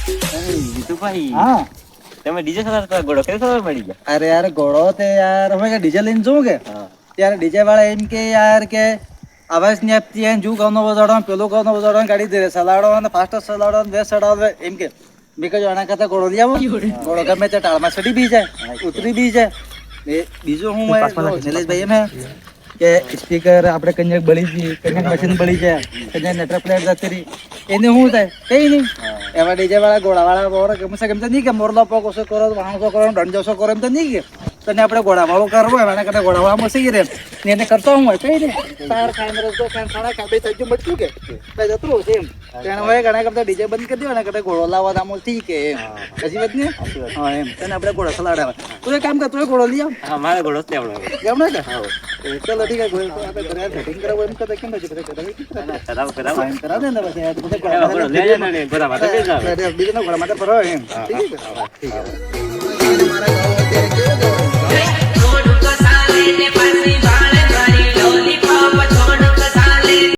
જીતુભાઈ હા તમે ડીજે સવાર ઘોડો કેવી ખબર પડી ગયા? અરે યાર ઘોડો તે યાર અમે કે ડીજે લઈને જવું કે ત્યારે ડીજે વાળા એમ કે યાર કે આવાજ ની આપતી જુ ગાવનો બજાડો પેલું ગાવનો બજાડો ગાડી દે સલાડો અને ફાસ્ટ સલાડો બે સડાવે એમ કે મેં કહ્યું આના કરતા ઘોડો લઈ આવો ઘોડો ગમે તે ટાળમાં ચડી બી જાય ઉતરી બી જાય બીજું હું નિલેશભાઈ એમ કે સ્પીકર આપણે કંઈક બળી જઈએ કંઈક મશીન બળી જાય કંઈક નેટવર્ક પ્લેટ જતી રહી એને શું થાય કઈ નહીં એવા ડીજે વાળા ઘોડા વાળા બોર ગમશે નહીં કે મોરલો પોક ઓછો કરો વાણસો કરો દંડ ઓછો કરો એમ તો નહીં કે તને આપણે ઘોડાવાળો કરવો એના કરતા ઘોડાવાળા મસી રહે ને એને કરતો હું હોય કઈ નહીં તાર ખાઈને રસ્તો ખાઈને ખાડા ખાબે થઈ ગયું બચતું કે જતું રહું છે એમ તેને હોય ઘણા કરતા ડીજે બંધ કરી દો એના કરતા ઘોડો લાવવા દામો ઠીક કે એમ હજી વાત ને હા એમ તને આપણે ઘોડો સલાડાવે તું એક કામ કર તું ઘોડો લઈ આવ હા મારે ઘોડો જ લેવડો ગમે કે ચલો ઠીક છે ઘોડો આપણે ઘરે સેટિંગ કરાવો એમ કરતા કેમ પછી કરાવો એમ કરાવ દે ને પછી ઘોડો લઈ જાય ને ઘોડા માટે લઈ જાવ બીજાના ઘોડા માટે ફરો એમ ઠીક છે ઠીક છે